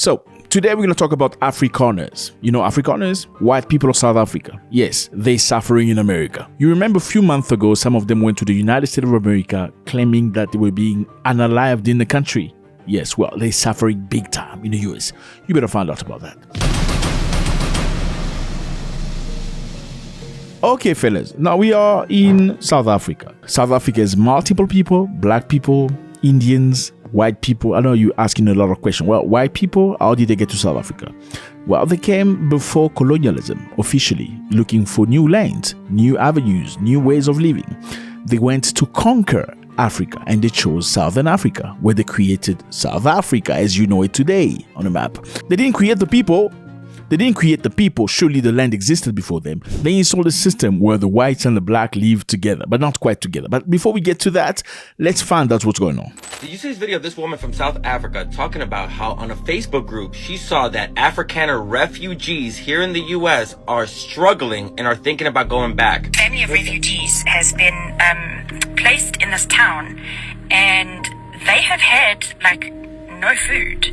So today we're going to talk about Afrikaners. You know Afrikaners? White people of South Africa. Yes, they're suffering in America. You remember a few months ago, some of them went to the United States of America claiming that they were being unalived in the country. Yes, well, they're suffering big time in the US. You better find out about that. Okay, fellas, now we are in South Africa. South Africa is multiple people, black people, Indians, white people. I know you're asking a lot of questions. Well, white people, how did they get to South Africa? Well, they came before colonialism, officially, looking for new lands, new avenues, new ways of living. They went to conquer Africa and they chose Southern Africa, where they created South Africa as you know it today on the map. They didn't create the people. Surely the land existed before them. They installed a system where the whites and the black live together, but not quite together. But before we get to that, let's find out what's going on. Did you see this video of this woman from South Africa talking about how on a Facebook group she saw that Afrikaner refugees here in the US are struggling and are thinking about going back? A family of refugees has been placed in this town and they have had like no food.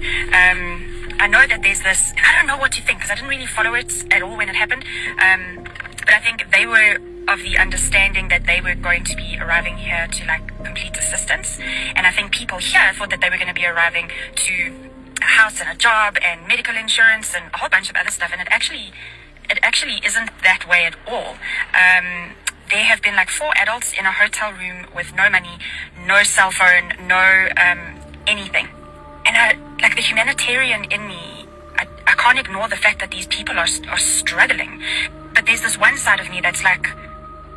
I know that there's this, I don't know what to think because I didn't really follow it at all when it happened, but I think they were of the understanding that they were going to be arriving here to like complete assistance, and I think people here thought that they were going to be arriving to a house and a job and medical insurance and a whole bunch of other stuff, and it actually isn't that way at all. There have been like 4 adults in a hotel room with no money, no cell phone, no anything. And like the humanitarian in me, I can't ignore the fact that these people are struggling. But there's this one side of me that's like,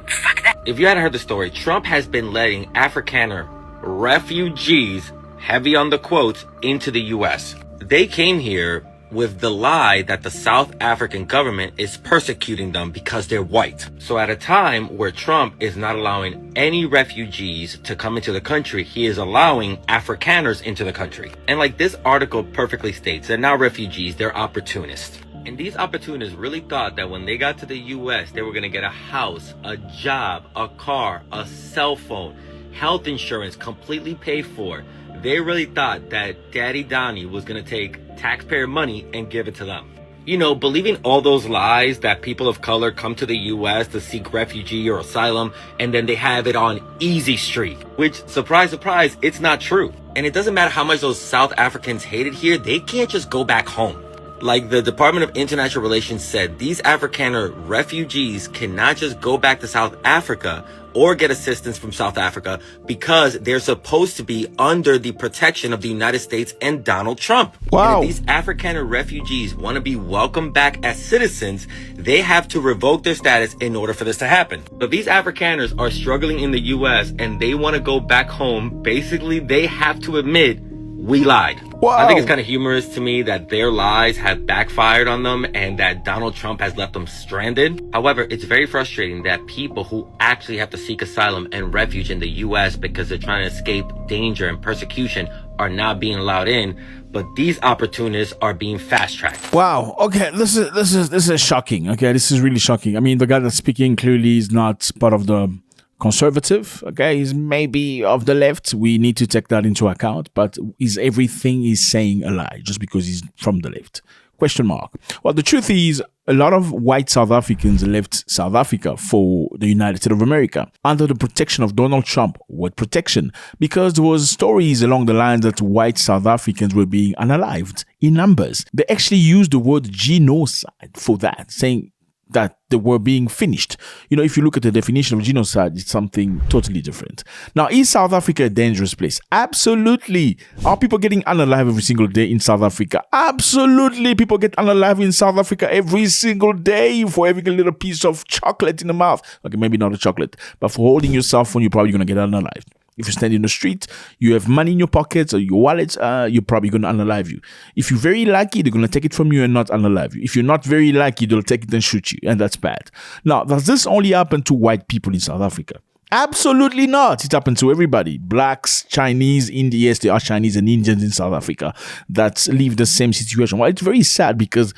fuck that. If you hadn't heard the story, Trump has been letting Afrikaner refugees, heavy on the quotes, into the US. They came here with the lie that the South African government is persecuting them because they're white. So at a time where Trump is not allowing any refugees to come into the country, he is allowing Afrikaners into the country. And like this article perfectly states, they're not refugees, they're opportunists. And these opportunists really thought that when they got to the US, they were going to get a house, a job, a car, a cell phone, health insurance completely paid for. They really thought that Daddy Donnie was going to take taxpayer money and give it to them. You know, believing all those lies that people of color come to the US to seek refugee or asylum and then they have it on easy street, which, surprise, surprise, it's not true. And it doesn't matter how much those South Africans hate it here, they can't just go back home. Like the Department of International Relations said, these Afrikaner refugees cannot just go back to South Africa or get assistance from South Africa because they're supposed to be under the protection of the United States and Donald Trump. Wow. And if these Afrikaner refugees want to be welcomed back as citizens, they have to revoke their status in order for this to happen. So if these Afrikaners are struggling in the US and they want to go back home, basically they have to admit, we lied. Wow. I think it's kind of humorous to me that their lies have backfired on them and that Donald Trump has left them stranded. However, it's very frustrating that people who actually have to seek asylum and refuge in the US because they're trying to escape danger and persecution are not being allowed in, but these opportunists are being fast-tracked. Wow. Okay, this is shocking. Okay, this is really shocking. I mean, the guy that's speaking clearly is not part of the conservative, okay, he's maybe of the left. We need to take that into account, but is everything he's saying a lie just because he's from the left? Question mark. Well, the truth is, a lot of white South Africans left South Africa for the United States of America under the protection of Donald Trump. What protection? Because there was stories along the lines that white South Africans were being unalived in numbers. They actually used the word genocide for that, saying that they were being finished. You know, if you look at the definition of genocide, it's something totally different. Now, is South Africa a dangerous place? Absolutely. Are people getting unalive every single day in South Africa? Absolutely. People get unalive in South Africa every single day for having a little piece of chocolate in the mouth. Okay, maybe not a chocolate, but for holding your cell phone, you're probably going to get unalived. If you stand in the street, you have money in your pockets or your wallet, you're probably going to unalive you. If you're very lucky, they're going to take it from you and not unalive you. If you're not very lucky, they'll take it and shoot you, and that's bad. Now, does this only happen to white people in South Africa? Absolutely not. It happened to everybody. Blacks, Chinese, Indians. Yes, there are Chinese and Indians in South Africa that live the same situation. Well, it's very sad because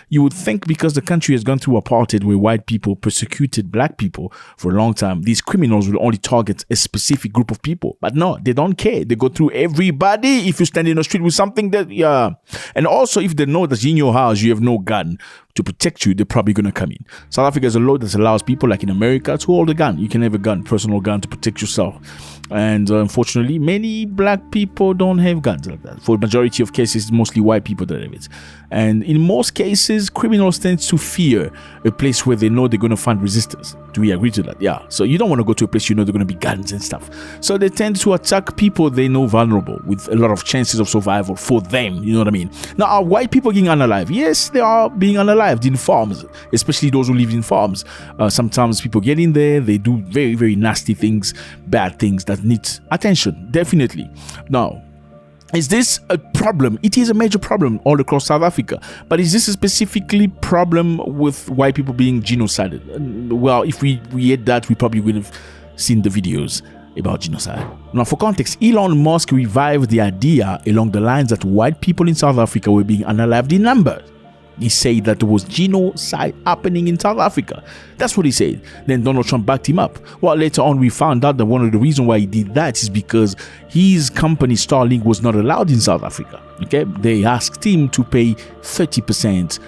you would think because the country has gone through apartheid where white people persecuted black people for a long time, these criminals will only target a specific group of people. But no, they don't care. They go through everybody. If you stand in the street with something that, yeah. And also if they know that in your house you have no gun to protect you, they're probably going to come in. South Africa has a law that allows people, like in America, to hold a gun. You can have a gun, personal gun, to protect yourself. And unfortunately, many black people don't have guns like that. For the majority of cases, it's mostly white people that have it. And in most cases, criminals tend to fear a place where they know they're going to find resistance. Do we agree to that? Yeah. So you don't want to go to a place you know they're going to be guns and stuff. So they tend to attack people they know vulnerable with a lot of chances of survival for them. You know what I mean? Now, are white people getting unalived? Yes, they are being unalived in farms, especially those who live in farms. Sometimes people get in there, they do very, very nasty things, bad things that need attention, definitely. Now, is this a problem? It is a major problem all across South Africa. But is this a specifically problem with white people being genocided? Well, if we had that, we probably would have seen the videos about genocide. Now, for context, Elon Musk revived the idea along the lines that white people in South Africa were being unalived in numbers. He said that there was genocide happening in South Africa. That's what he said. Then Donald Trump backed him up. Well, later on, we found out that one of the reasons why he did that is because his company, Starlink, was not allowed in South Africa. Okay, they asked him to pay 30%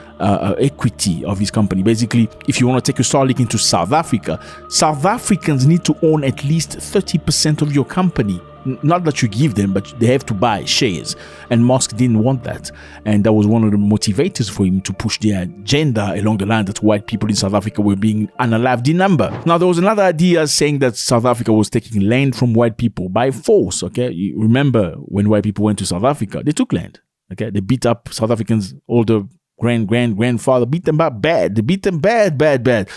equity of his company. Basically, if you want to take your Starlink into South Africa, South Africans need to own at least 30% of your company. Not that you give them, but they have to buy shares. And Musk didn't want that. And that was one of the motivators for him to push the agenda along the line that white people in South Africa were being unalived in number. Now, there was another idea saying that South Africa was taking land from white people by force. Okay, you remember when white people went to South Africa, they took land. Okay, they beat up South Africans, older grandfather, beat them up bad. They beat them bad.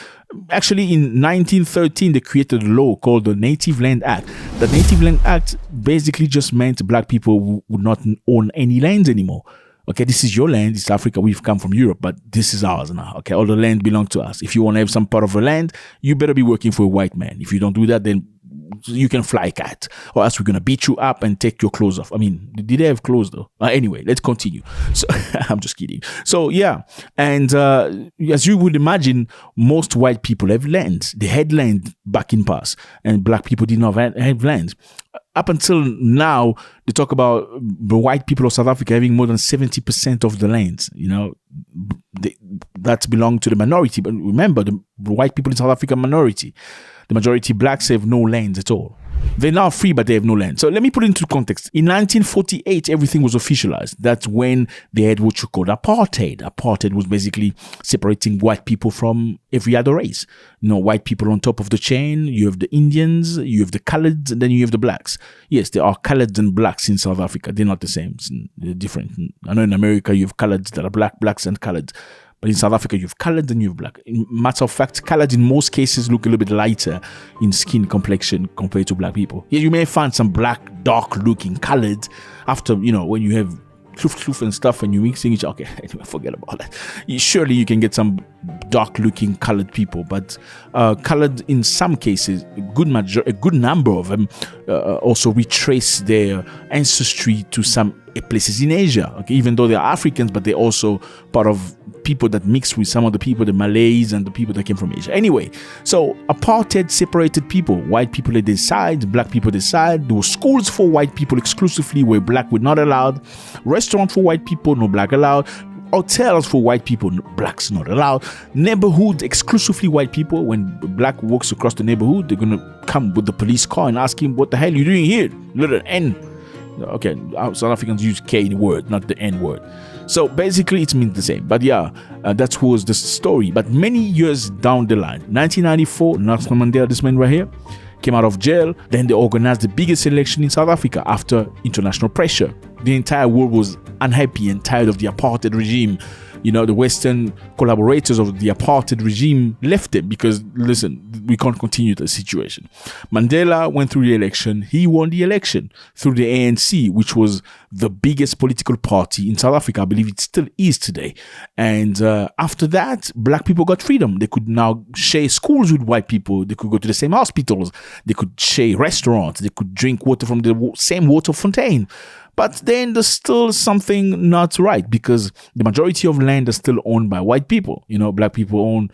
Actually, in 1913, they created a law called the Native Land Act. The Native Land Act basically just meant black people would not own any lands anymore. Okay, this is your land. It's Africa. We've come from Europe, but this is ours now. Okay, all the land belongs to us. If you want to have some part of the land, you better be working for a white man. If you don't do that, then you can fly cat, or else we're gonna beat you up and take your clothes off. I mean, did they have clothes though? Anyway, let's continue. So I'm just kidding. So yeah, and as you would imagine, most white people have land. They had land back in past, and black people did not have land. Up until now, they talk about the white people of South Africa having more than 70% of the lands. You know, that belong to the minority. But remember, the white people in South Africa are minority. The majority blacks have no lands at all. They're now free, but they have no land. So let me put it into context. In 1948, everything was officialized. That's when they had what you call apartheid. Apartheid was basically separating white people from every other race. You know, white people on top of the chain. You have the Indians, you have the coloreds, and then you have the blacks. Yes, there are coloreds and blacks in South Africa. They're not the same. They're different. I know in America, you have coloreds that are blacks and coloreds. But in South Africa, you have colored and you have black. In matter of fact, colored in most cases look a little bit lighter in skin complexion compared to black people. Yeah, you may find some black, dark looking colored after, you know, when you have kloof and stuff and you mixing each other. Okay, anyway, forget about that. Surely you can get some dark looking colored people, but colored in some cases, a good number of them also retrace their ancestry to some places in Asia. Okay, even though they're Africans, but they're also part of people that mix with some of the people, the Malays and the people that came from Asia. Anyway, so apartheid separated people. White people at their side, black people at their side. There were schools for white people exclusively where black were not allowed. Restaurants for white people, no black allowed. Hotels for white people, blacks not allowed. Neighborhoods exclusively white people. When black walks across the neighborhood, they're going to come with the police car and ask him, what the hell are you doing here? Little N. Okay, South Africans use K in the word, not the N word. So basically it means the same. But yeah, that was the story. But many years down the line, 1994, Nelson Mandela, this man right here, came out of jail. Then they organized the biggest election in South Africa after international pressure. the entire world was unhappy and tired of the apartheid regime. The Western collaborators of the apartheid regime left it because, listen, we can't continue the situation. Mandela went through the election. He won the election through the ANC, which was the biggest political party in South Africa. I believe it still is today. And after that, black people got freedom. They could now share schools with white people. They could go to the same hospitals. They could share restaurants. They could drink water from the same water fountain. But then there's still something not right because the majority of land is still owned by white people. Black people own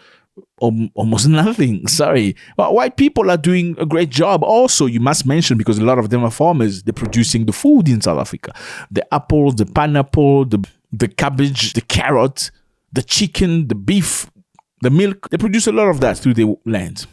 almost nothing. Sorry. But white people are doing a great job also, you must mention, because a lot of them are farmers. They're producing the food in South Africa. The apple, the pineapple, the cabbage, the carrot, the chicken, the beef, the milk. They produce a lot of that through the land.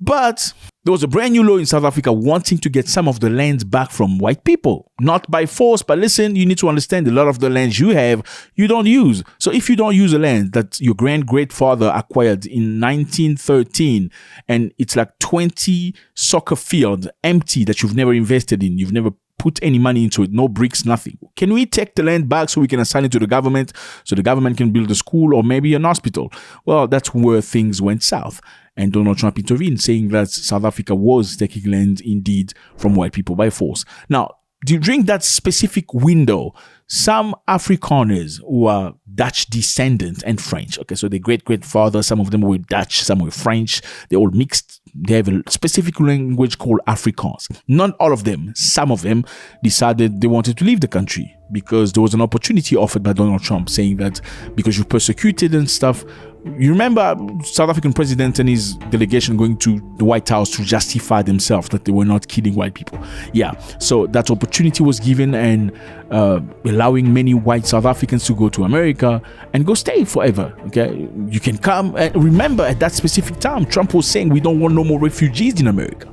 But there was a brand new law in South Africa wanting to get some of the lands back from white people. Not by force, but listen, you need to understand a lot of the lands you have, you don't use. So if you don't use a land that your great-grandfather acquired in 1913, and it's like 20 soccer fields empty that you've never invested in, you've never put any money into it, no bricks, nothing. Can we take the land back so we can assign it to the government so the government can build a school or maybe an hospital? Well, that's where things went south. And Donald Trump intervened, saying that South Africa was taking land indeed from white people by force. Now, during that specific window, some Afrikaners who are Dutch descendants and French, okay, so their great-grandfather, some of them were Dutch, some were French, they all mixed. They have a specific language called Afrikaans. Not all of them, some of them decided they wanted to leave the country because there was an opportunity offered by Donald Trump saying that because you're persecuted and stuff. You remember South African president and his delegation going to the White House to justify themselves that they were not killing white people. Yeah, so that opportunity was given and allowing many white South Africans to go to America and go stay forever. Okay, you can come. And remember, at that specific time, Trump was saying we don't want no more refugees in America,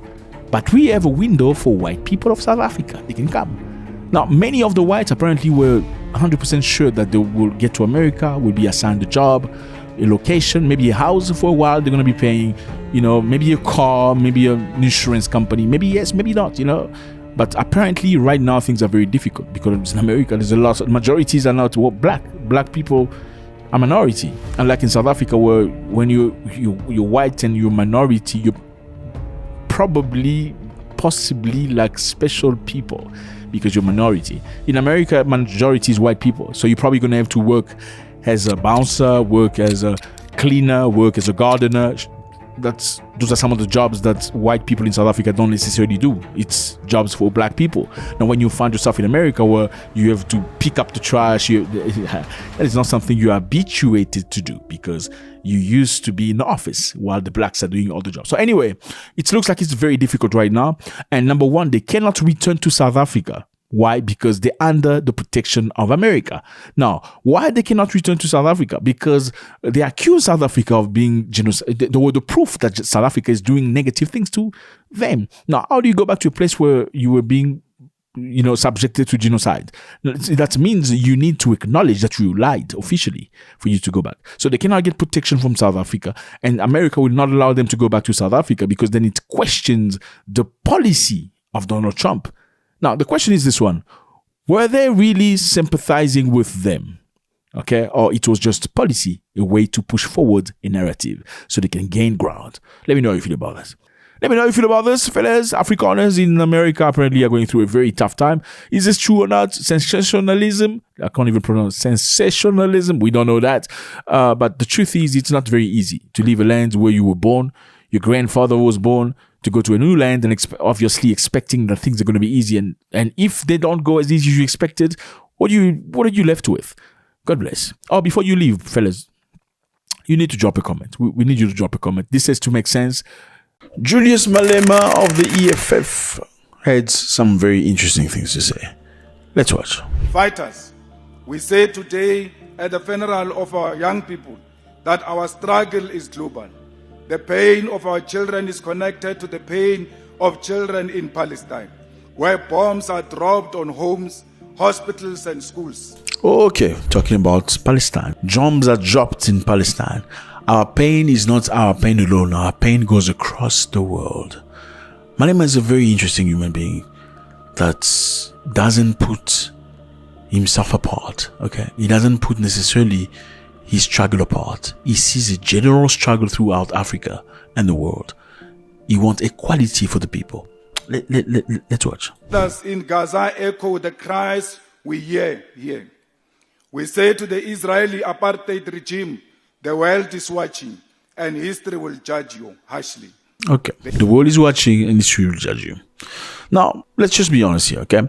but we have a window for white people of South Africa. They can come. Now, many of the whites apparently were 100% sure that they will get to America, will be assigned a job, a location, maybe a house for a while. They're going to be paying, maybe a car, maybe an insurance company, maybe yes, maybe not, But apparently right now things are very difficult because in America there's a lot of majorities are not black people are minority. Unlike in South Africa where when you're white and you're minority, you're possibly like special people because you're minority. In America, majority is white people. So you're probably going to have to work as a bouncer, work as a cleaner, work as a gardener. Those are some of the jobs that white people in South Africa don't necessarily do. It's jobs for black people. Now, when you find yourself in America where you have to pick up the trash, that is not something you are habituated to do because you used to be in the office while the blacks are doing all the jobs. So anyway, it looks like it's very difficult right now. And number one, they cannot return to South Africa. Why? Because they're under the protection of America. Now, why they cannot return to South Africa? Because they accuse South Africa of being genocide. There were the proof that South Africa is doing negative things to them. Now, how do you go back to a place where you were being, subjected to genocide? That means you need to acknowledge that you lied officially for you to go back. So they cannot get protection from South Africa, and America will not allow them to go back to South Africa because then it questions the policy of Donald Trump. Now, the question is this one. Were they really sympathizing with them? Okay? Or it was just policy, a way to push forward a narrative so they can gain ground. Let me know how you feel about this. Let me know how you feel about this, fellas. Afrikaners in America apparently are going through a very tough time. Is this true or not? Sensationalism? I can't even pronounce sensationalism. We don't know that. But the truth is, it's not very easy to leave a land where you were born. Your grandfather was born, to go to a new land and obviously expecting that things are going to be easy. And if they don't go as easy as you expected, what are you left with? God bless. Oh, before you leave, fellas, you need to drop a comment. We need you to drop a comment. This has to make sense. Julius Malema of the EFF had some very interesting things to say. Let's watch. Fighters, we say today at the funeral of our young people that our struggle is global. The pain of our children is connected to the pain of children in Palestine, where bombs are dropped on homes, hospitals, and schools. Okay, talking about Palestine. Bombs are dropped in Palestine. Our pain is not our pain alone. Our pain goes across the world. Malema is a very interesting human being that doesn't put himself apart. Okay, he doesn't put necessarily his struggle apart. He sees a general struggle throughout Africa and the world. He wants equality for the people. Let's watch. Thus in Gaza echo the cries we hear here. We say to the Israeli apartheid regime, the world is watching and history will judge you harshly. Okay, the world is watching and history will judge you. Now, let's just be honest here, okay?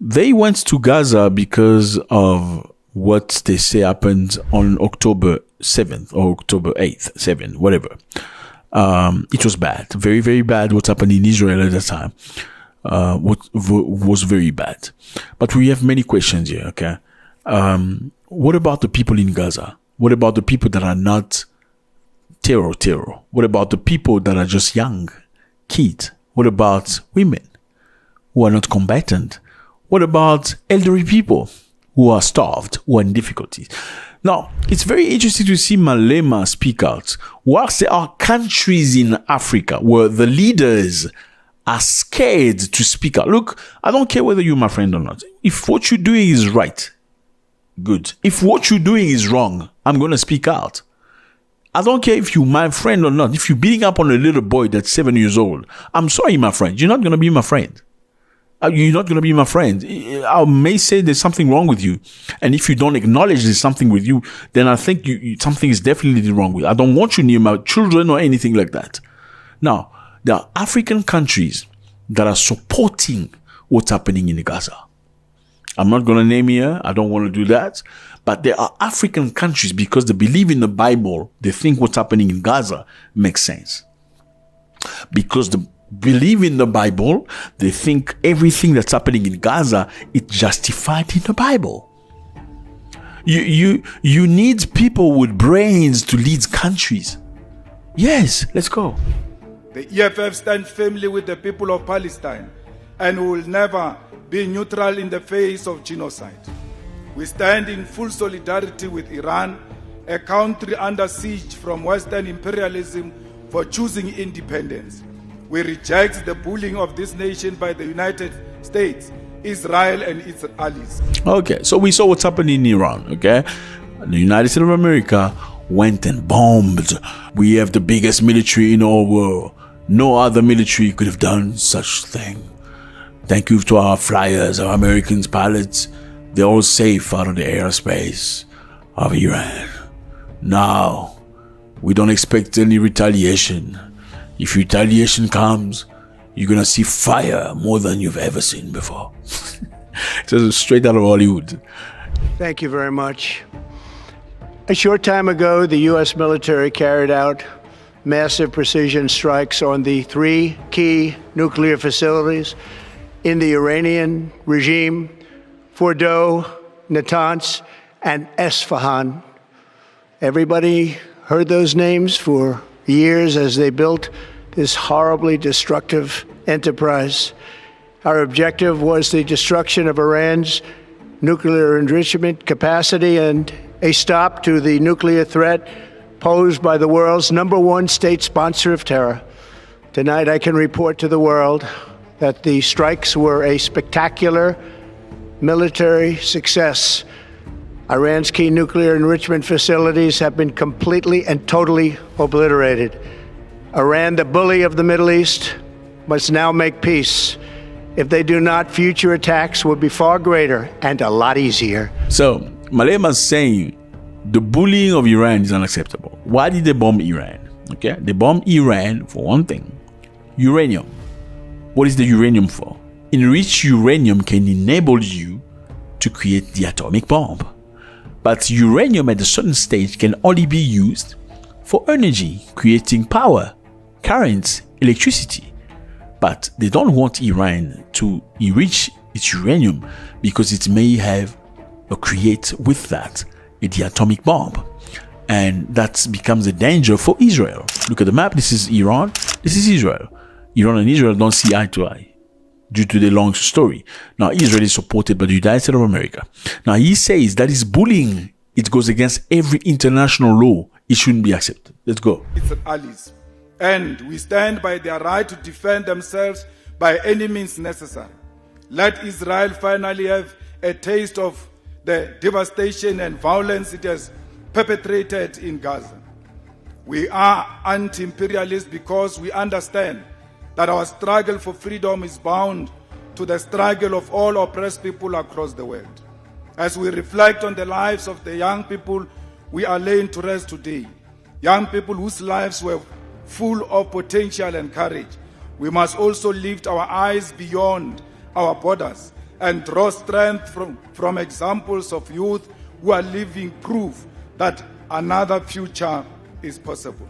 They went to Gaza because of what they say happened on October 7th or October 8th, 7th, whatever. It was bad, very, very bad what happened in Israel at the time. Was very bad. But we have many questions here, okay? What about the people in Gaza? What about the people that are not terror? What about the people that are just young kids? What about women who are not combatant? What about elderly people who are starved, who are in difficulties? Now, it's very interesting to see Malema speak out. Whilst there are countries in Africa where the leaders are scared to speak out. Look, I don't care whether you're my friend or not. If what you're doing is right, good. If what you're doing is wrong, I'm going to speak out. I don't care if you're my friend or not. If you're beating up on a little boy that's 7 years old, I'm sorry, my friend. You're not going to be my friend. You're not going to be my friend. I may say there's something wrong with you. And if you don't acknowledge there's something with you, then I think something is definitely wrong with you. I don't want you near my children or anything like that. Now, there are African countries that are supporting what's happening in Gaza. I'm not going to name here. I don't want to do that. But there are African countries, because they believe in the Bible, they think what's happening in Gaza makes sense. Because they believe in the Bible, they think everything that's happening in Gaza is justified in the Bible. You need people with brains to lead countries. Yes, let's go. The EFF stands firmly with the people of Palestine and will never be neutral in the face of genocide. We stand in full solidarity with Iran, a country under siege from Western imperialism for choosing independence. We reject the bullying of this nation by the United States, Israel, and its allies. Okay, so we saw what's happening in Iran, okay? The United States of America went and bombed. We have the biggest military in our world. No other military could have done such thing. Thank you to our flyers, our American pilots. They're all safe out of the airspace of Iran. Now, we don't expect any retaliation. If retaliation comes, you're going to see fire more than you've ever seen before. It's straight out of Hollywood. Thank you very much. A short time ago, the U.S. military carried out massive precision strikes on the 3 key nuclear facilities in the Iranian regime: Fordow, Natanz, and Esfahan. Everybody heard those names for years as they built this horribly destructive enterprise. Our objective was the destruction of Iran's nuclear enrichment capacity and a stop to the nuclear threat posed by the world's #1 state sponsor of terror. Tonight, I can report to the world that the strikes were a spectacular military success. Iran's key nuclear enrichment facilities have been completely and totally obliterated. Iran, the bully of the Middle East, must now make peace. If they do not, future attacks will be far greater and a lot easier. So, Malema is saying the bullying of Iran is unacceptable. Why did they bomb Iran? Okay, they bombed Iran for one thing: uranium. What is the uranium for? Enriched uranium can enable you to create the atomic bomb. But uranium at a certain stage can only be used for energy, creating power, currents, electricity. But they don't want Iran to enrich its uranium because it may have or create with that the atomic bomb. And that becomes a danger for Israel. Look at the map. This is Iran. This is Israel. Iran and Israel don't see eye to eye due to the long story. Now, Israel is supported by the United States of America. Now, he says that is bullying. It goes against every international law. It shouldn't be accepted. Let's go. Its allies. And we stand by their right to defend themselves by any means necessary. Let Israel finally have a taste of the devastation and violence it has perpetrated in Gaza. We are anti-imperialist because we understand that our struggle for freedom is bound to the struggle of all oppressed people across the world. As we reflect on the lives of the young people we are laying to rest today, young people whose lives were full of potential and courage, we must also lift our eyes beyond our borders and draw strength from examples of youth who are living proof that another future is possible.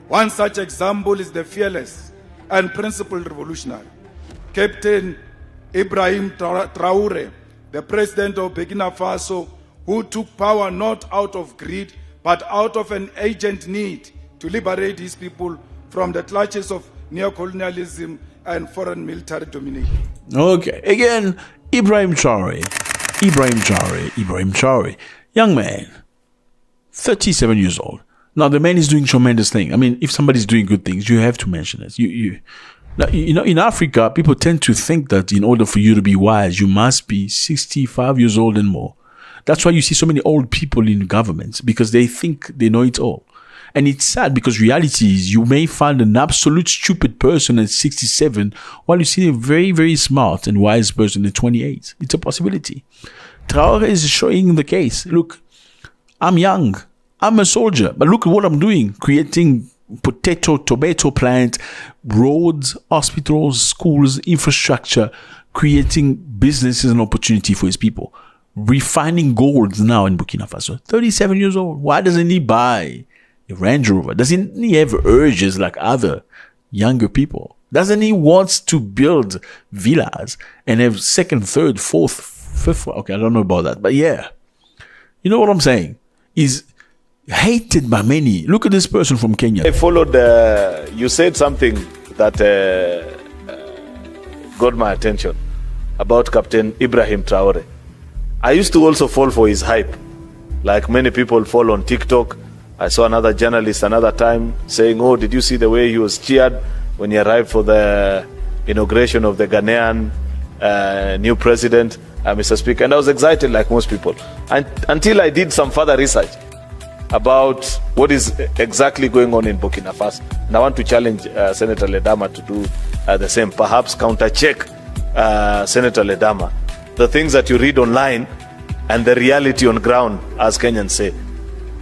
One such example is the fearless and principled revolutionary, Captain Ibrahim Traore, the president of Burkina Faso, who took power not out of greed, but out of an urgent need to liberate his people from the clutches of neocolonialism and foreign military domination. Okay, again, Ibrahim Traore. Young man, 37 years old. Now, the man is doing tremendous things. I mean, if somebody's doing good things, you have to mention it. Now, in Africa, people tend to think that in order for you to be wise, you must be 65 years old and more. That's why you see so many old people in governments, because they think they know it all. And it's sad because reality is you may find an absolute stupid person at 67 while you see a very, very smart and wise person at 28. It's a possibility. Traore is showing the case. Look, I'm young. I'm a soldier. But look at what I'm doing. Creating tomato plant, roads, hospitals, schools, infrastructure, creating businesses and opportunity for his people. Refining gold now in Burkina Faso. 37 years old. Why doesn't he buy a Range Rover? Doesn't he have urges like other younger people? Doesn't he want to build villas and have second, third, fourth, fifth? Okay, I don't know about that. But yeah, you know what I'm saying? He's hated by many. Look at this person from Kenya. I followed, you said something that got my attention about Captain Ibrahim Traore. I used to also fall for his hype, like many people fall on TikTok. I saw another journalist another time saying, oh, did you see the way he was cheered when he arrived for the inauguration of the Ghanaian new president, Mr. Speaker? And I was excited like most people, until I did some further research about what is exactly going on in Burkina Faso. And I want to challenge Senator Ledama to do the same, perhaps counter-check Senator Ledama, the things that you read online and the reality on ground, as Kenyans say.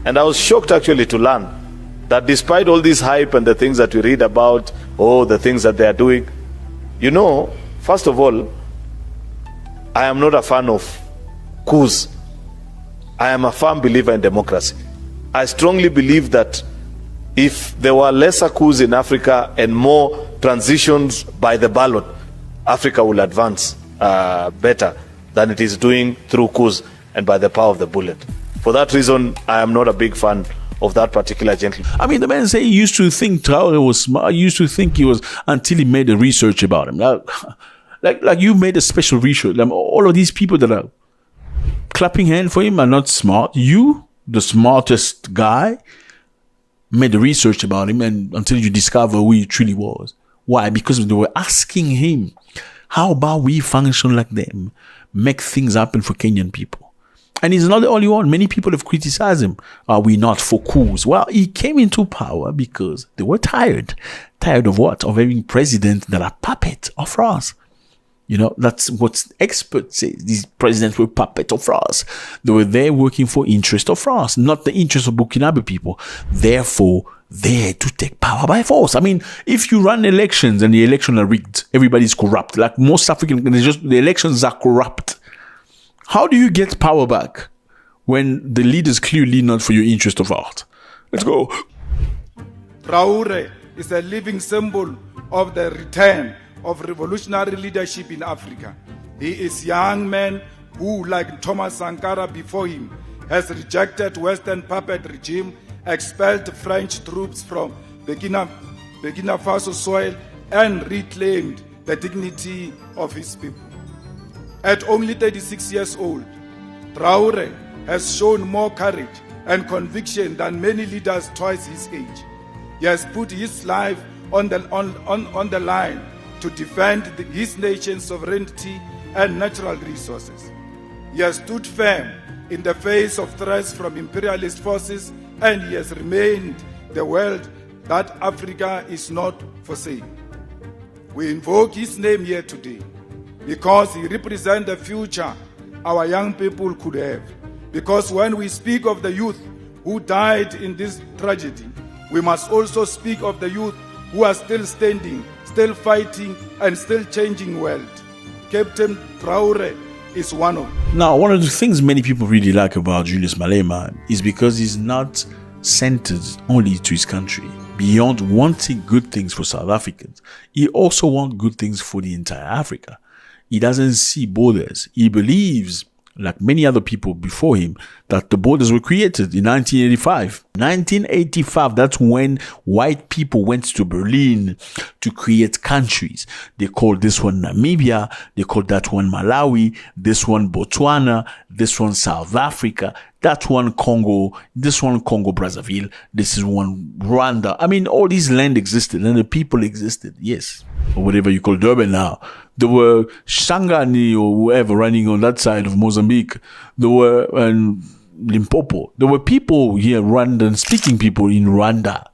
And I was shocked actually to learn that despite all this hype and the things that we read about, the things that they are doing, first of all, I am not a fan of coups. I am a firm believer in democracy. I strongly believe that if there were lesser coups in Africa and more transitions by the ballot, Africa will advance better than it is doing through coups and by the power of the bullet. For that reason, I am not a big fan of that particular gentleman. I mean, the man say he used to think Traore was smart. He used to think he was, until he made a research about him. Like you made a special research. All of these people that are clapping hand for him are not smart. You, the smartest guy, made a research about him, and until you discover who he truly was. Why? Because they were asking him, how about we function like them? Make things happen for Kenyan people. And he's not the only one. Many people have criticized him. Are we not for coups? Well, he came into power because they were tired. Tired of what? Of having presidents that are puppets of France. That's what experts say. These presidents were puppets of France. They were there working for interest of France, not the interest of Burkinabe people. Therefore, they had to take power by force. I mean, if you run elections and the elections are rigged, everybody's corrupt. Like most African, the elections are corrupt. How do you get power back when the leaders clearly not for your interest of art? Let's go. Traore is a living symbol of the return of revolutionary leadership in Africa. He is a young man who, like Thomas Sankara before him, has rejected Western puppet regime, expelled French troops from Burkina Faso soil, and reclaimed the dignity of his people. At only 36 years old, Traore has shown more courage and conviction than many leaders twice his age. He has put his life on the line to defend his nation's sovereignty and natural resources. He has stood firm in the face of threats from imperialist forces, and he has remained the world that Africa is not for sale. We invoke his name here today because he represents the future our young people could have. Because when we speak of the youth who died in this tragedy, we must also speak of the youth who are still standing, still fighting, and still changing world. Captain Traore is one of them. Now, one of the things many people really like about Julius Malema is because he's not centered only to his country. Beyond wanting good things for South Africans, he also wants good things for the entire Africa. He doesn't see borders. He believes, like many other people before him, that the borders were created in 1985. 1985, that's when white people went to Berlin to create countries. They called this one Namibia, they called that one Malawi, this one Botswana, this one South Africa, that one Congo, this one Congo Brazzaville, this is one Rwanda. I mean, all these land existed and the people existed, yes. Or whatever you call Durban now. There were Shangani or whoever running on that side of Mozambique. There were Limpopo. There were people here, Rwandan speaking people in Rwanda.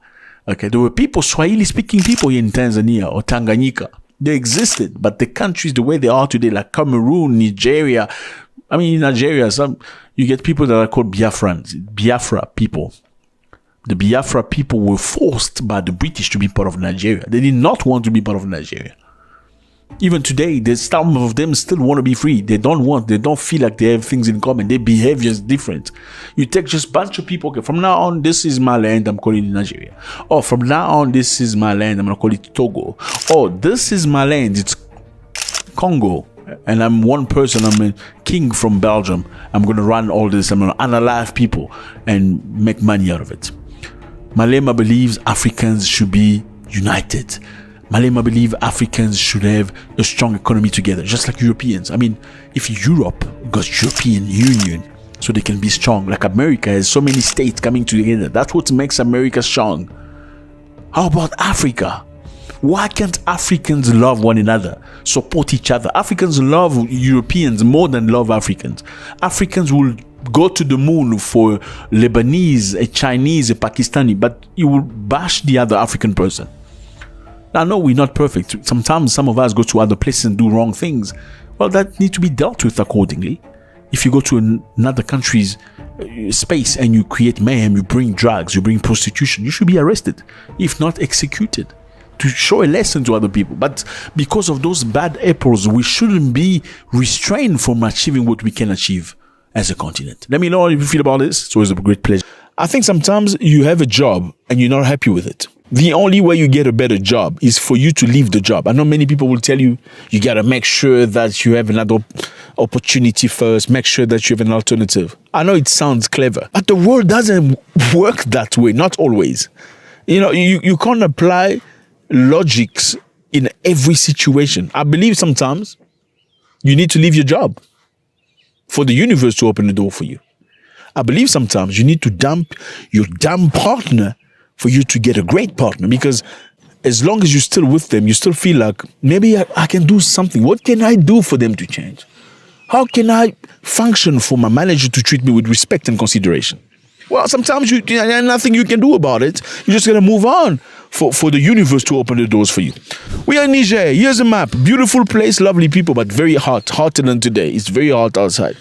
Okay, there were people, Swahili speaking people here in Tanzania or Tanganyika. They existed, but the countries the way they are today, like Cameroon, Nigeria. I mean, in Nigeria, you get people that are called Biafrans, Biafra people. The Biafra people were forced by the British to be part of Nigeria. They did not want to be part of Nigeria. Even today, there's some of them still want to be free. They don't feel like they have things in common. Their behavior is different. You take just a bunch of people, okay, from now on, this is my land, I'm calling it Nigeria. Or from now on, this is my land, I'm going to call it Togo. Or this is my land, it's Congo. And I'm one person, I'm a king from Belgium. I'm going to run all this, I'm going to unalive people and make money out of it. Malema believes Africans should be united. Malema believes Africans should have a strong economy together, just like Europeans. I mean, if Europe got European Union so they can be strong, like America has so many states coming together, that's what makes America strong. How about Africa? Why can't Africans love one another, support each other? Africans love Europeans more than love Africans. Africans will go to the moon for Lebanese, a Chinese, a Pakistani, but you will bash the other African person. Now, no, we're not perfect. Sometimes some of us go to other places and do wrong things. Well, that needs to be dealt with accordingly. If you go to another country's space and you create mayhem, you bring drugs, you bring prostitution, you should be arrested, if not executed, to show a lesson to other people. But because of those bad apples, we shouldn't be restrained from achieving what we can achieve as a continent. Let me know how you feel about this. It's always a great pleasure. I think sometimes you have a job and you're not happy with it. The only way you get a better job is for you to leave the job. I know many people will tell you, you got to make sure that you have another opportunity first, make sure that you have an alternative. I know it sounds clever, but the world doesn't work that way, not always. You know, you can't apply logics in every situation. I believe sometimes you need to leave your job for the universe to open the door for you. I believe sometimes you need to dump your damn partner for you to get a great partner, because as long as you're still with them, you still feel like, maybe I can do something. What can I do for them to change? How can I function for my manager to treat me with respect and consideration? Well, sometimes there's nothing you can do about it. You just got to move on for the universe to open the doors for you. We are in Niger. Here's a map. Beautiful place, lovely people, but very hot. Hotter than today. It's very hot outside.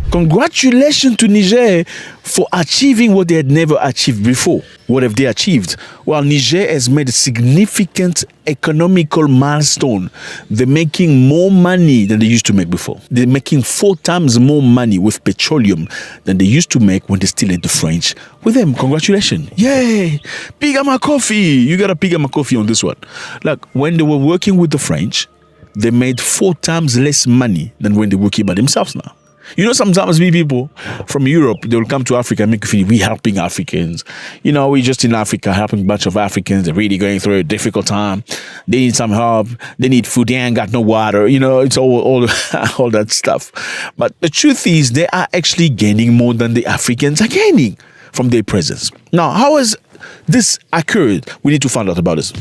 Congratulations to Niger for achieving what they had never achieved before. What have they achieved? Well, Niger has made a significant economical milestone. They're making more money than they used to make before. They're making 4 times more money with petroleum than they used to make when they still had the French with them. Congratulations. Yay! Pigama coffee. You got a Pigama coffee on this one. Like, when they were working with the French, they made 4 times less money than when they're working by themselves now. You know, sometimes we people from Europe, they will come to Africa and make you feel we're helping Africans. You know, we're just in Africa helping a bunch of Africans. They're really going through a difficult time. They need some help. They need food. They ain't got no water. You know, it's all that stuff. But the truth is, they are actually gaining more than the Africans are gaining from their presence. Now, how has this occurred? We need to find out about this.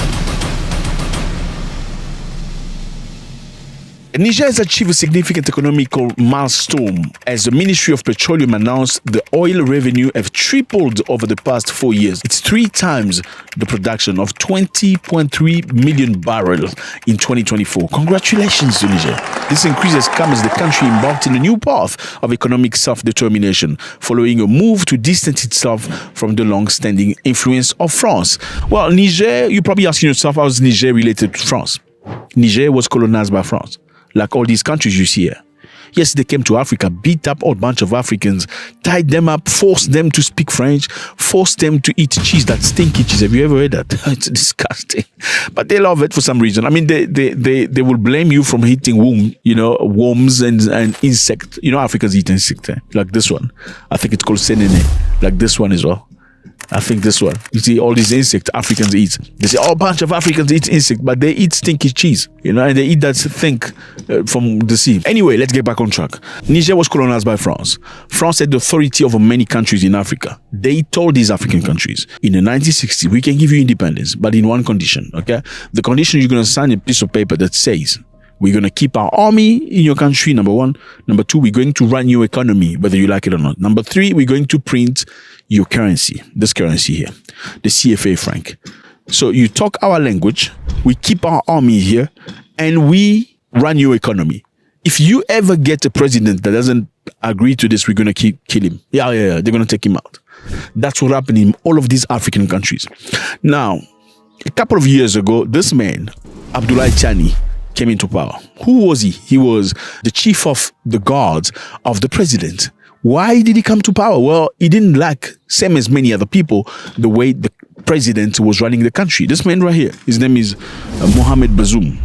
Niger has achieved a significant economical milestone as the Ministry of Petroleum announced the oil revenue have tripled over the past 4 years. It's 3 times the production of 20.3 million barrels in 2024. Congratulations to Niger. This increase has come as the country embarked in a new path of economic self-determination, following a move to distance itself from the long-standing influence of France. Well, Niger, you're probably asking yourself, how is Niger related to France? Niger was colonized by France, like all these countries you see here. Yes, they came to Africa, beat up a bunch of Africans, tied them up, forced them to speak French, forced them to eat cheese, that stinky cheese. Have you ever heard that? It's disgusting. But they love it for some reason. I mean, they will blame you from eating worms and insects. You know, Africans eat insects, like this one. I think it's called senene, like this one as well. I think this one. You see, all these insects Africans eat. They say, a bunch of Africans eat insects, but they eat stinky cheese, and they eat that thing from the sea. Anyway, let's get back on track. Niger was colonized by France. France had the authority over many countries in Africa. They told these African countries, in the 1960s, we can give you independence, but in one condition, okay? The condition, you're going to sign a piece of paper that says, we're going to keep our army in your country, number 1. Number 2, we're going to run your economy, whether you like it or not. Number 3, we're going to print your currency, this currency here, the CFA franc. So you talk our language, we keep our army here, and we run your economy. If you ever get a president that doesn't agree to this, we're going to kill him. Yeah, they're going to take him out. That's what happened in all of these African countries. Now, a couple of years ago, this man, Abdoulaye Tiani, came into power. Who was he? He was the chief of the guards of the president. Why did he come to power? Well, he didn't like, same as many other people, the way the president was running the country. This man right here, his name is Mohamed Bazoum.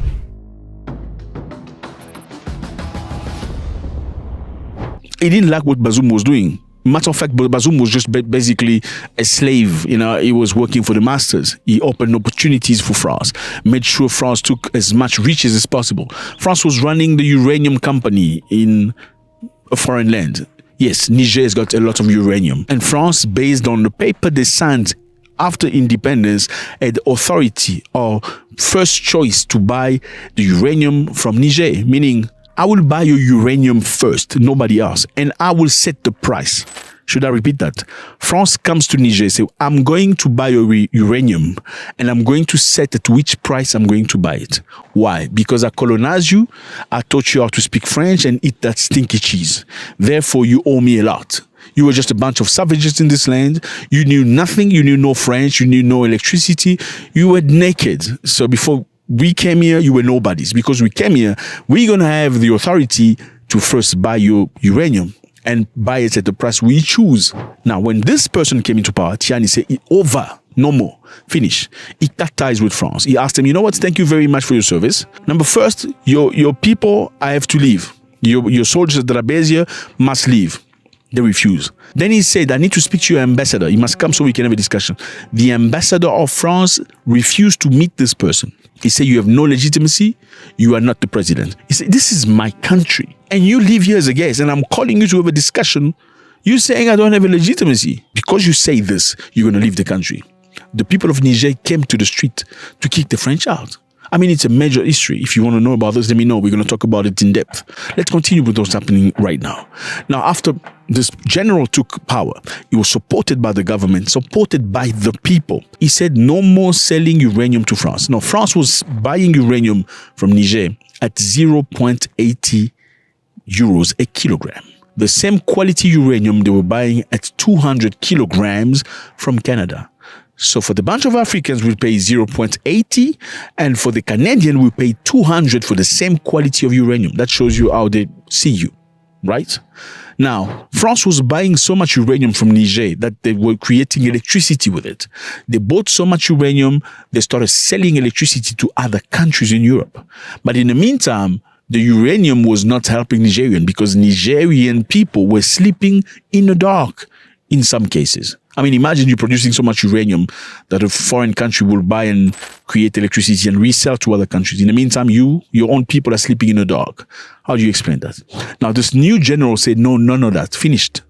He didn't like what Bazoum was doing. Matter of fact, Bazoum was just basically a slave. He was working for the masters. He opened opportunities for France, made sure France took as much riches as possible. France was running the uranium company in a foreign land. Yes, Niger has got a lot of uranium. And France, based on the paper they signed after independence, had authority or first choice to buy the uranium from Niger, meaning I will buy your uranium first, nobody else, and I will set the price. Should I repeat that? France comes to Niger and says, I'm going to buy your uranium and I'm going to set at which price I'm going to buy it. Why? Because I colonized you, I taught you how to speak French and eat that stinky cheese. Therefore, you owe me a lot. You were just a bunch of savages in this land. You knew nothing. You knew no French. You knew no electricity. You were naked. So before we came here, you were nobodies. Because we came here, we're going to have the authority to first buy your uranium and buy it at the price we choose. Now, when this person came into power, Tiani said, over, no more, finish. He cut ties with France. He asked them, you know what, thank you very much for your service. Number first, your people, I have to leave. Your soldiers that are based here must leave. They refuse. Then he said, I need to speak to your ambassador. He must come so we can have a discussion. The ambassador of France refused to meet this person. He said, you have no legitimacy. You are not the president. He said, this is my country. And you live here as a guest. And I'm calling you to have a discussion. You're saying I don't have a legitimacy. Because you say this, you're going to leave the country. The people of Niger came to the street to kick the French out. I mean, it's a major history. If you want to know about this, let me know. We're going to talk about it in depth. Let's continue with what's happening right now. Now, after this general took power, he was supported by the government, supported by the people. He said no more selling uranium to France. Now, France was buying uranium from Niger at 0.80 euros a kilogram. The same quality uranium they were buying at 200 kilograms from Canada. So for the bunch of Africans, we'll pay 0.80, and for the Canadian, we'll pay 200 for the same quality of uranium. That shows you how they see you, right? Now, France was buying so much uranium from Niger that they were creating electricity with it. They bought so much uranium, they started selling electricity to other countries in Europe. But in the meantime, the uranium was not helping Nigerian because Nigerian people were sleeping in the dark in some cases. I mean, imagine you producing so much uranium that a foreign country will buy and create electricity and resell to other countries. In the meantime, your own people are sleeping in the dark. How do you explain that? Now, this new general said, no, none of that. Finished.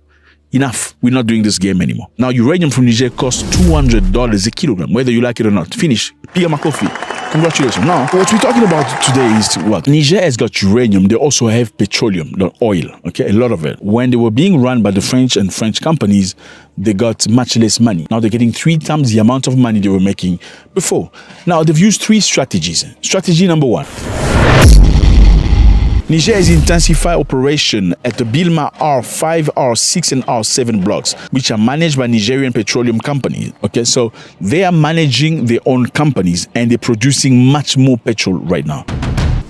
Enough. We're not doing this game anymore. Now, uranium from Niger costs $200 a kilogram, whether you like it or not. Finish. Piga makofi. Congratulations. Now, what we're talking about today is what? Niger has got uranium. They also have petroleum, the oil, okay? A lot of it. When they were being run by the French and French companies, they got much less money. Now they're getting 3 times the amount of money they were making before. Now they've used 3 strategies. Strategy number 1. Niger has intensified operation at the Bilma R5, R6 and R7 blocks, which are managed by Nigerian petroleum companies. Okay, so they are managing their own companies and they're producing much more petrol right now.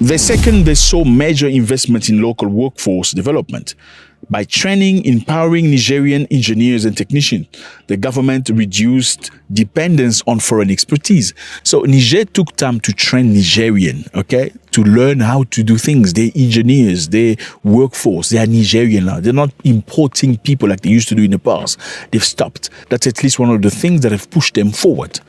The second, they saw major investment in local workforce development. By training, empowering Nigerian engineers and technicians, the government reduced dependence on foreign expertise. So Niger took time to train Nigerian, okay, to learn how to do things. They're engineers, they're workforce, they are Nigerian now. They're not importing people like they used to do in the past. They've stopped. That's at least one of the things that have pushed them forward.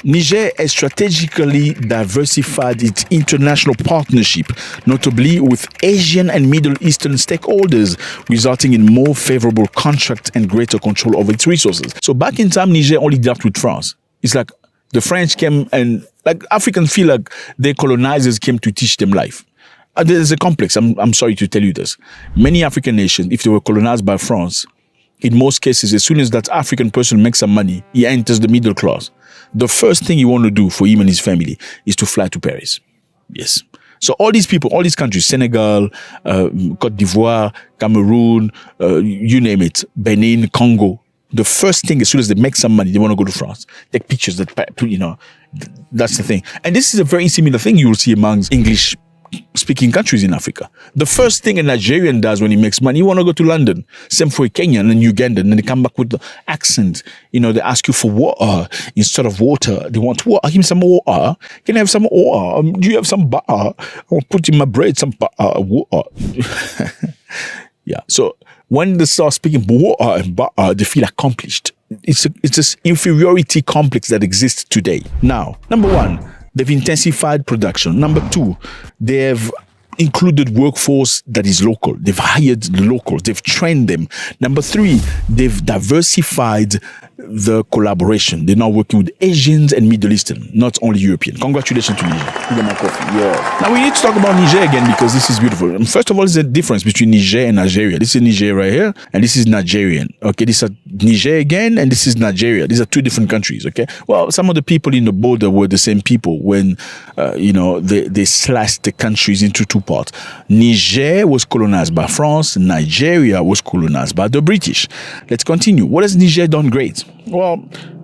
Niger has strategically diversified its international partnership, notably with Asian and Middle Eastern stakeholders, resulting in more favorable contracts and greater control over its resources. So back in time, Niger only dealt with France. It's like the French came and like Africans feel like their colonizers came to teach them life. There's a complex. I'm sorry to tell you this. Many African nations, if they were colonized by France, in most cases, as soon as that African person makes some money, he enters the middle class. The first thing you want to do for him and his family is to fly to Paris. Yes. So all these people, all these countries, Senegal, Côte d'Ivoire, Cameroon, you name it, Benin, Congo, the first thing, as soon as they make some money, they want to go to France, take pictures, that's the thing. And this is a very similar thing you will see amongst English-speaking countries in Africa. The first thing a Nigerian does when he makes money, he want to go to London. Same for a Kenyan and Ugandan. And then they come back with the accent. They ask you for water instead of water. They want water. Give me some water. Can I have some water? Do you have some butter? I will put in my bread some butter, water. Yeah. So when they start speaking water and butter, they feel accomplished. It's this inferiority complex that exists today. Now, number 1, they've intensified production. Number 2, they've included workforce that is local. They've hired the locals. They've trained them. Number 3, they've diversified the collaboration. They're now working with Asians and Middle Eastern, not only European. Congratulations to Niger. You got my coffee. Yeah. Now we need to talk about Niger again because this is beautiful. And first of all, there's a difference between Niger and Nigeria. This is Niger right here, and this is Nigerian. Okay, this is Niger again, and this is Nigeria. These are 2 different countries. Okay. Well, some of the people in the border were the same people when, they sliced the countries into 2 parts. Niger was colonized by France. Nigeria was colonized by the British. Let's continue. What has Niger done great? Well,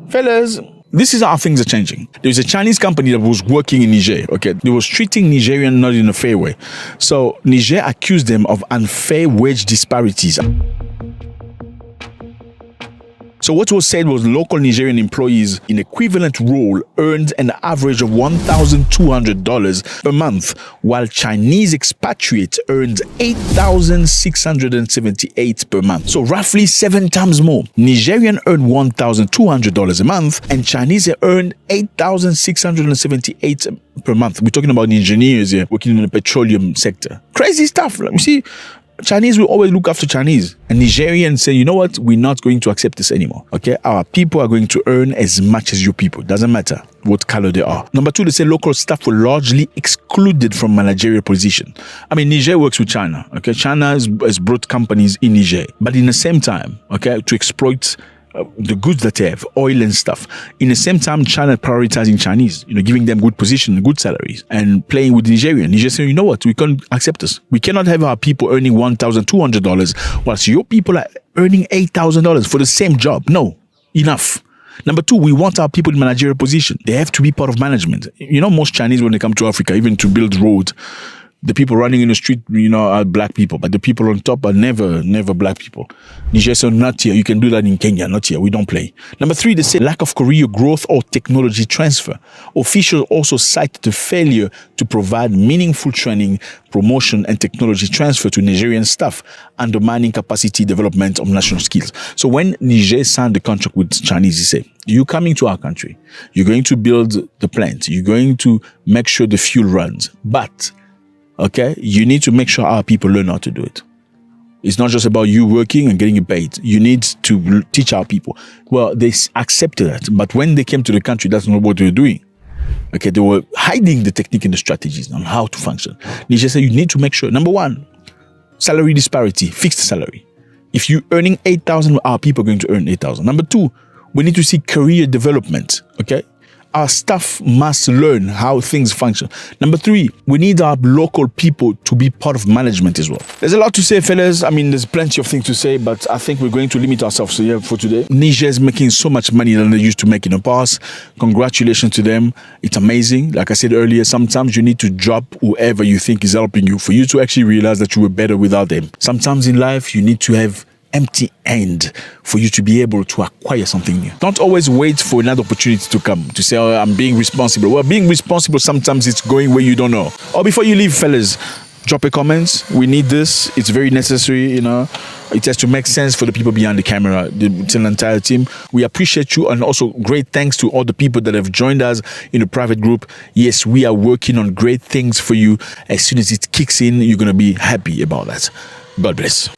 fellas, this is how things are changing. There's a Chinese company that was working in Niger, okay? They was treating Nigerians not in a fair way. So Niger accused them of unfair wage disparities. So what was said was local Nigerian employees in equivalent role earned an average of $1,200 per month, while Chinese expatriates earned $8,678 per month. So roughly 7 times more. Nigerian earned $1,200 a month, and Chinese earned $8,678 per month. We're talking about engineers here working in the petroleum sector. Crazy stuff. You see, Chinese will always look after Chinese. And Nigerians say, you know what? We're not going to accept this anymore. Okay? Our people are going to earn as much as your people. Doesn't matter what color they are. Number 2, they say local staff were largely excluded from managerial position. I mean, Niger works with China. Okay? China has brought companies in Niger. But in the same time, okay, to exploit the goods that they have, oil and stuff. In the same time, China prioritizing Chinese, giving them good position, good salaries, and playing with Nigerian. Niger saying, you know what, we can't accept this. We cannot have our people earning $1,200 whilst your people are earning $8,000 for the same job. No, enough. Number 2, we want our people in managerial position. They have to be part of management. Most Chinese, when they come to Africa, even to build roads, the people running in the street, are black people, but the people on top are never black people. Niger said, not here. You can do that in Kenya, not here. We don't play. Number 3, they say lack of career growth or technology transfer. Officials also cite the failure to provide meaningful training, promotion, and technology transfer to Nigerian staff, undermining capacity development of national skills. So when Niger signed the contract with Chinese, they say, you're coming to our country. You're going to build the plant. You're going to make sure the fuel runs. But okay, you need to make sure our people learn how to do it. It's not just about you working and getting paid. You need to teach our people. Well, they accepted that. But when they came to the country, that's not what they were doing. Okay, they were hiding the technique and the strategies on how to function. Niger said you need to make sure, number one, salary disparity, fixed salary. If you're earning 8,000, our people are going to earn 8,000. Number two, we need to see career development, okay? Our staff must learn how things function. Number three, we need our local people to be part of management as well. There's a lot to say, fellas. I mean, there's plenty of things to say, but I think we're going to limit ourselves here for today. Niger is making so much money than they used to make in the past. Congratulations to them. It's amazing. Like I said earlier, sometimes you need to drop whoever you think is helping you for you to actually realize that you were better without them. Sometimes in life, you need to have empty end for you to be able to acquire something new. Don't always wait for another opportunity to come to say, oh, I'm being responsible. Well, being responsible, sometimes it's going where you don't know. Or before you leave, fellas, drop a comment. We need this. It's very necessary, you know. It has to make sense for the people behind the camera, the entire team. We appreciate you, and also great thanks to all the people that have joined us in the private group. Yes, we are working on great things for you. As soon as it kicks in, you're going to be happy about that. God bless.